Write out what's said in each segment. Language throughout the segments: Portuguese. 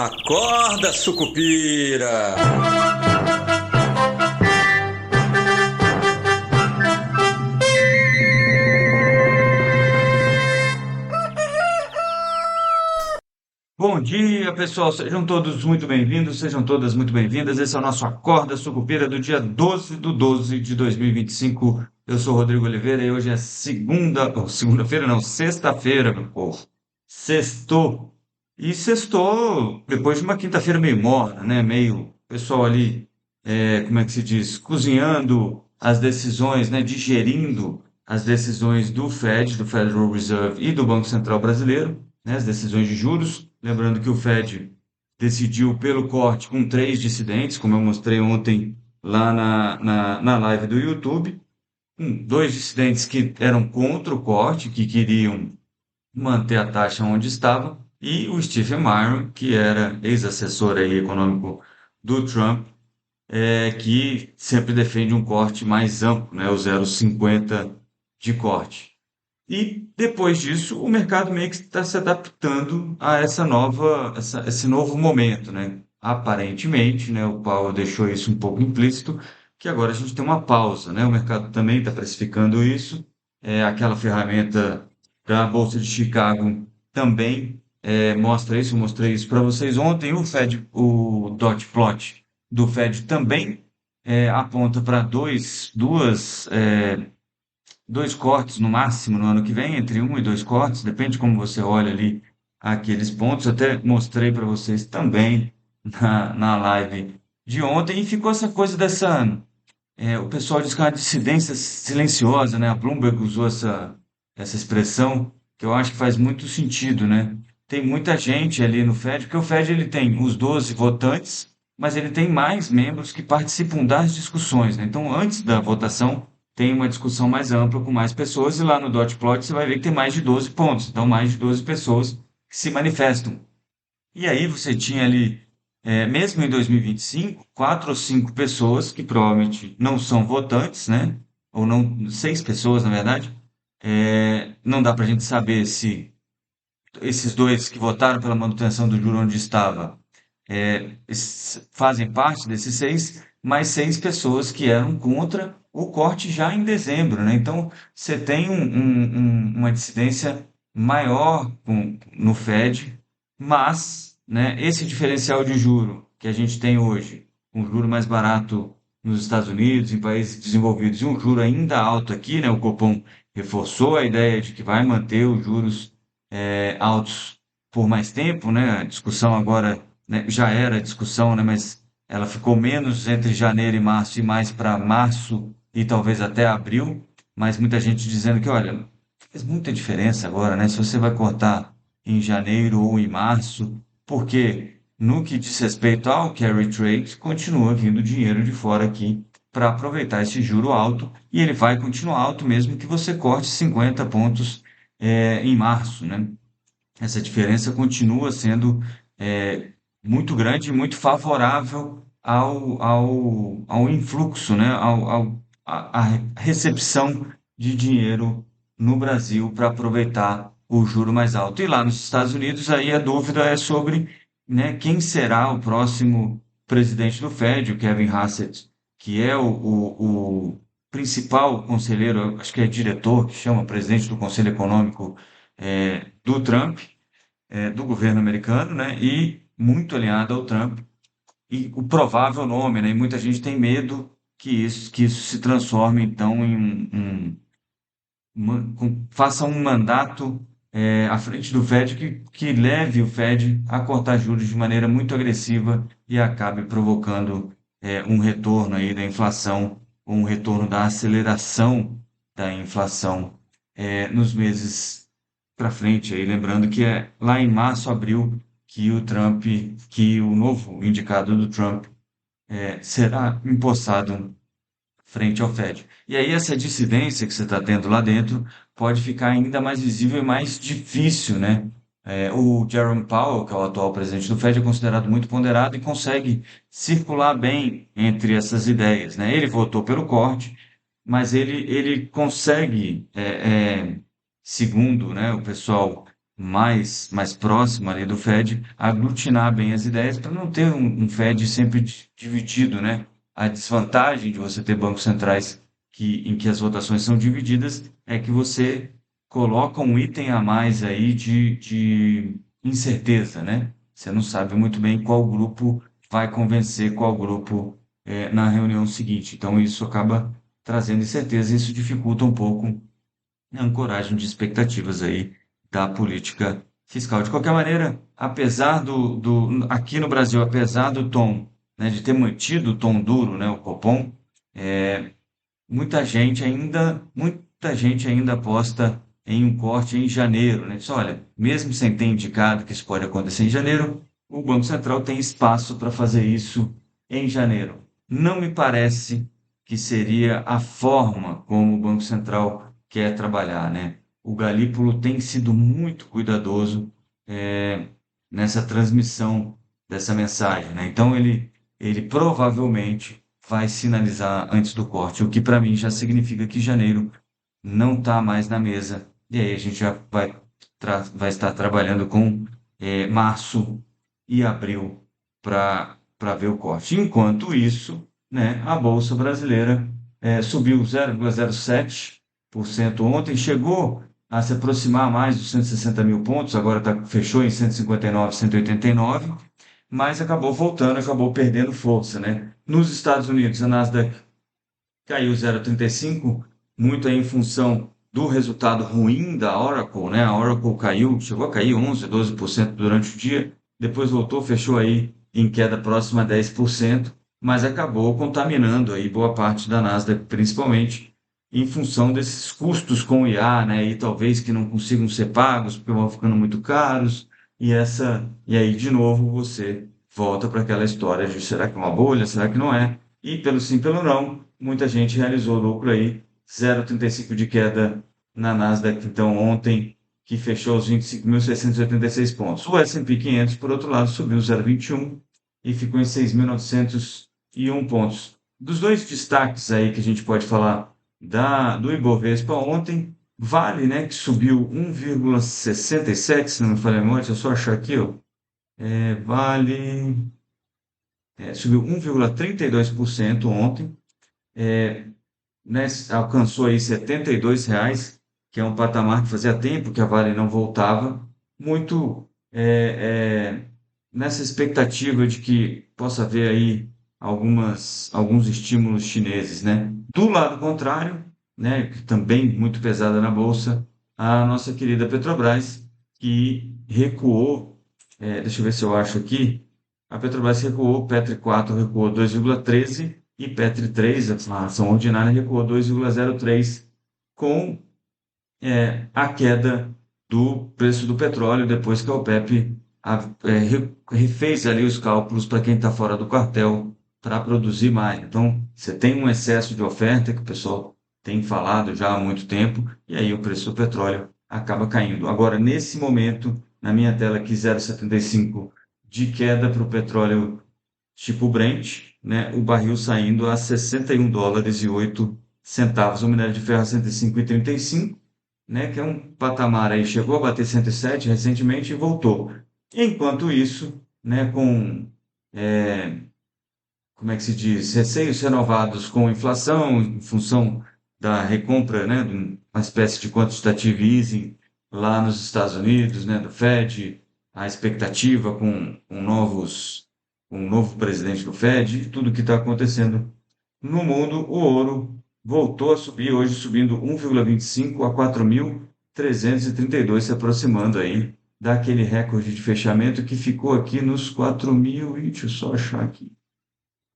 Acorda, sucupira! Bom dia, pessoal. Sejam todos muito bem-vindos, sejam todas muito bem-vindas. Esse é o nosso Acorda Sucupira do dia 12 de 2025. Eu sou Rodrigo Oliveira e hoje é segunda-feira não, sexta-feira, meu povo. Sextou. E sextou depois de uma quinta-feira meio morna, né? Meio pessoal ali, como é que se diz? Cozinhando as decisões, né? Digerindo as decisões do Fed, do Federal Reserve e do Banco Central Brasileiro, né, as decisões de juros. Lembrando que o Fed decidiu pelo corte com três dissidentes, como eu mostrei ontem lá na live do YouTube. Dois dissidentes que eram contra o corte, que queriam manter a taxa onde estava, e o Stephen Byron, que era ex-assessor aí econômico do Trump, que sempre defende um corte mais amplo, né, o 0,50 de corte. E depois disso, o mercado meio que está se adaptando a esse novo momento, né? Aparentemente, né, o Powell deixou isso um pouco implícito, que agora a gente tem uma pausa, né? O mercado também está precificando isso. Aquela ferramenta da Bolsa de Chicago também mostra isso. Eu mostrei isso para vocês ontem. O Fed, o dot plot do Fed também aponta para dois cortes no máximo no ano que vem, entre um e dois cortes, depende de como você olha ali aqueles pontos. Eu até mostrei para vocês também na live de ontem, e ficou essa coisa dessa. O pessoal diz que é uma dissidência silenciosa, né? A Bloomberg usou essa expressão, que eu acho que faz muito sentido, né? Tem muita gente ali no Fed, porque o Fed ele tem os 12 votantes, mas ele tem mais membros que participam das discussões, né? Então, antes da votação, tem uma discussão mais ampla com mais pessoas, e lá no dot plot você vai ver que tem mais de 12 pontos, então mais de 12 pessoas que se manifestam. E aí você tinha ali, mesmo em 2025, quatro ou cinco pessoas que provavelmente não são votantes, né? Ou não, seis pessoas, na verdade. Não dá para a gente saber se esses dois que votaram pela manutenção do juro onde estava fazem parte desses seis, mais seis pessoas que eram contra o corte já em dezembro, né? Então, você tem uma dissidência maior no Fed, mas, né, esse diferencial de juro que a gente tem hoje, um juro mais barato nos Estados Unidos, em países desenvolvidos, e um juro ainda alto aqui, né? O Copom reforçou a ideia de que vai manter os juros altos por mais tempo, né? A discussão agora, né, já era discussão, né, mas ela ficou menos entre janeiro e março e mais para março e talvez até abril, mas muita gente dizendo que, olha, faz muita diferença agora, né, se você vai cortar em janeiro ou em março, porque no que diz respeito ao carry trade, continua vindo dinheiro de fora aqui para aproveitar esse juro alto, e ele vai continuar alto mesmo que você corte 50 pontos em março, né? Essa diferença continua sendo muito grande e muito favorável ao influxo, né? À recepção de dinheiro no Brasil para aproveitar o juro mais alto. E lá nos Estados Unidos, aí a dúvida é sobre, né, quem será o próximo presidente do Fed, o Kevin Hassett, que é o principal conselheiro, acho que é diretor, que chama presidente do Conselho Econômico do Trump, do governo americano, né? E muito alinhado ao Trump. E o provável nome, né? E muita gente tem medo que isso se transforme, então, em faça um mandato à frente do Fed que leve o Fed a cortar juros de maneira muito agressiva e acabe provocando um retorno aí da inflação, um retorno da aceleração da inflação nos meses para frente. Aí, lembrando que é lá em março, abril, que o novo indicado do Trump será empossado frente ao Fed. E aí essa dissidência que você está tendo lá dentro pode ficar ainda mais visível e mais difícil, né? O Jerome Powell, que é o atual presidente do Fed, é considerado muito ponderado e consegue circular bem entre essas ideias, né? Ele votou pelo corte, mas ele consegue, segundo, né, o pessoal mais próximo ali do Fed, aglutinar bem as ideias para não ter um Fed sempre dividido, né? A desvantagem de você ter bancos centrais em que as votações são divididas é que você coloca um item a mais aí de incerteza, né? Você não sabe muito bem qual grupo vai convencer qual grupo na reunião seguinte. Então, isso acaba trazendo incerteza e isso dificulta um pouco a ancoragem de expectativas aí da política fiscal. De qualquer maneira, apesar aqui no Brasil, apesar do tom, né, de ter mantido o tom duro, né, o Copom, muita gente ainda aposta em um corte em janeiro, né? Diz, olha, mesmo sem ter indicado que isso pode acontecer em janeiro, o Banco Central tem espaço para fazer isso em janeiro. Não me parece que seria a forma como o Banco Central quer trabalhar, né? O Galípolo tem sido muito cuidadoso, nessa transmissão dessa mensagem, né? Então ele provavelmente vai sinalizar antes do corte, o que para mim já significa que janeiro não está mais na mesa. E aí a gente já vai estar trabalhando com março e abril para ver o corte. Enquanto isso, né, a Bolsa Brasileira subiu 0,07% ontem, chegou a se aproximar mais dos 160 mil pontos, agora fechou em 159, 189, mas acabou voltando, acabou perdendo força, né? Nos Estados Unidos, a Nasdaq caiu 0,35, muito aí em função do resultado ruim da Oracle, né? A Oracle caiu, chegou a cair 11, 12% durante o dia, depois voltou, fechou aí em queda próxima a 10%, mas acabou contaminando aí boa parte da Nasdaq, principalmente em função desses custos com o IA, né? E talvez que não consigam ser pagos porque vão ficando muito caros, e aí de novo você volta para aquela história de será que é uma bolha, será que não é? E pelo sim, pelo não, muita gente realizou lucro aí, 0,35 de queda na Nasdaq, então ontem, que fechou os 25.686 pontos. O S&P 500, por outro lado, subiu 0,21 e ficou em 6.901 pontos. Dos dois destaques aí que a gente pode falar do Ibovespa ontem, Vale, né, que subiu 1,67, se não me falha a memória, deixa eu só achar aqui, ó. Vale, subiu 1,32% ontem, né, alcançou aí R$ 72, que é um patamar que fazia tempo que a Vale não voltava, muito nessa expectativa de que possa haver aí alguns estímulos chineses, né? Do lado contrário, né, que também muito pesada na bolsa, a nossa querida Petrobras, que recuou, deixa eu ver se eu acho aqui, a Petrobras recuou, Petri 4 recuou 2,13 e Petri 3, a ação ordinária, recuou 2,03, com a queda do preço do petróleo depois que a OPEP refez ali os cálculos para quem está fora do quartel para produzir mais. Então, você tem um excesso de oferta que o pessoal tem falado já há muito tempo, e aí o preço do petróleo acaba caindo. Agora, nesse momento, na minha tela aqui, 0,75 de queda para o petróleo tipo Brent, né? O barril saindo a US$ 61,08, o minério de ferro a 105,35, né? Que é um patamar aí, chegou a bater 107 recentemente e voltou. Enquanto isso, né, é, como é que se diz, receios renovados com inflação, em função da recompra, né, de uma espécie de quantitative easing lá nos Estados Unidos, né, do Fed, a expectativa com um novo presidente do Fed, tudo que está acontecendo no mundo, o ouro voltou a subir, hoje subindo 1,25 a 4.332, se aproximando aí daquele recorde de fechamento que ficou aqui nos 4.000, deixa eu só achar aqui,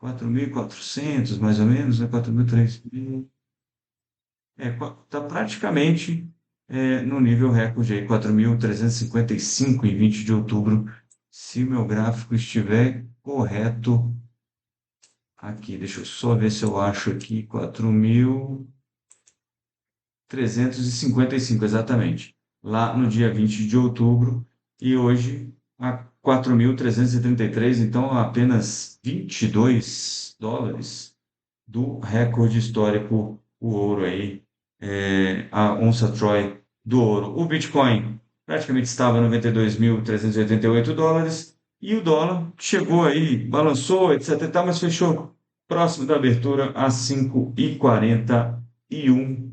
4.400 mais ou menos, né? 4.300. Está praticamente no nível recorde aí, 4.355 em 20 de outubro. Se o meu gráfico estiver correto aqui, deixa eu só ver se eu acho aqui, 4.355 exatamente. Lá no dia 20 de outubro e hoje a 4.333, então apenas US$ 22 do recorde histórico, o ouro aí, a onça Troy do ouro. O Bitcoin praticamente estava a 92.388 dólares, e o dólar chegou aí, balançou, etc. e tal, mas fechou próximo da abertura a 5,41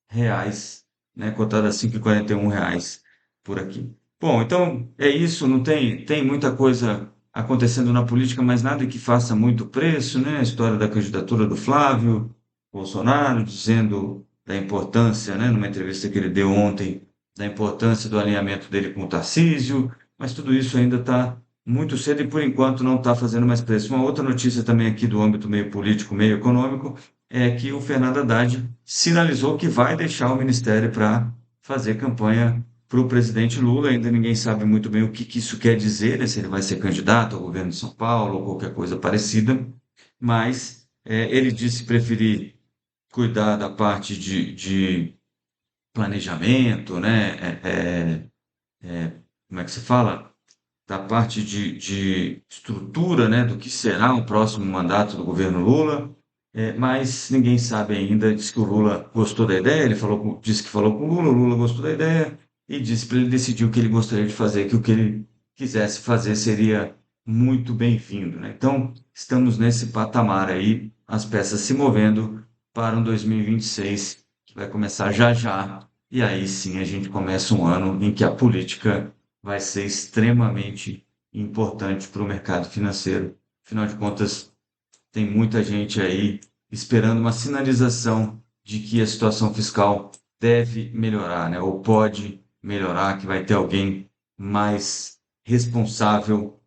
reais, né? Cotada a 5,41 reais por aqui. Bom, então é isso, não tem muita coisa acontecendo na política, mas nada que faça muito preço, né? A história da candidatura do Flávio Bolsonaro, dizendo da importância, né, numa entrevista que ele deu ontem, da importância do alinhamento dele com o Tarcísio, mas tudo isso ainda está muito cedo e por enquanto não está fazendo mais preço. Uma outra notícia também aqui do âmbito meio político, meio econômico, é que o Fernando Haddad sinalizou que vai deixar o ministério para fazer campanha para o presidente Lula. Ainda ninguém sabe muito bem o que isso quer dizer, né? Se ele vai ser candidato ao governo de São Paulo ou qualquer coisa parecida, mas ele disse preferir cuidar da parte de planejamento, né? Como é que se fala? Da parte de estrutura, né, do que será o próximo mandato do governo Lula, mas ninguém sabe ainda. Diz que o Lula gostou da ideia, ele disse que falou com o Lula gostou da ideia e disse para ele decidir o que ele gostaria de fazer, que o que ele quisesse fazer seria muito bem-vindo, né? Então, estamos nesse patamar aí, as peças se movendo para um 2026 que vai começar já já, e aí sim a gente começa um ano em que a política vai ser extremamente importante para o mercado financeiro. Afinal de contas, tem muita gente aí esperando uma sinalização de que a situação fiscal deve melhorar, né? Ou pode melhorar, que vai ter alguém mais responsável,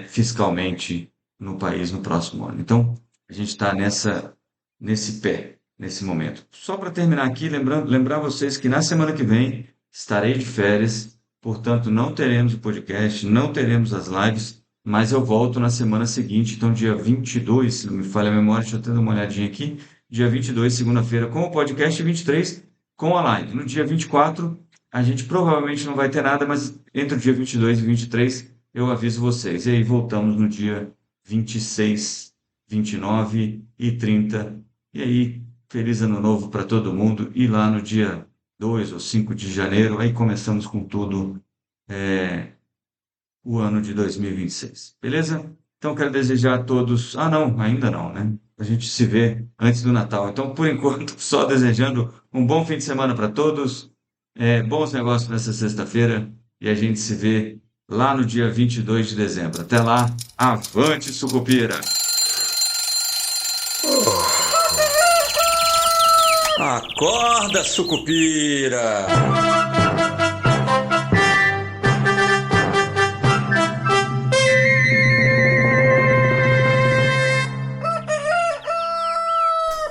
fiscalmente no país no próximo ano. Então, a gente está nesse pé, nesse momento. Só para terminar aqui, lembrar vocês que na semana que vem estarei de férias, portanto, não teremos o podcast, não teremos as lives, mas eu volto na semana seguinte, então dia 22, se não me falha a memória, deixa eu até dar uma olhadinha aqui, dia 22, segunda-feira, com o podcast, e 23 com a live. No dia 24, a gente provavelmente não vai ter nada, mas entre o dia 22 e 23 eu aviso vocês. E aí voltamos no dia 26, 29 e 30. E aí, feliz ano novo para todo mundo. E lá no dia 2 ou 5 de janeiro, aí começamos com tudo, é, o ano de 2026. Beleza? Então, quero desejar a todos. Ah, não, ainda não, né? A gente se vê antes do Natal. Então, por enquanto, só desejando um bom fim de semana para todos, bons negócios nessa sexta-feira, e a gente se vê lá no dia 22 de dezembro. Até lá, avante, Sucupira! Acorda, Sucupira!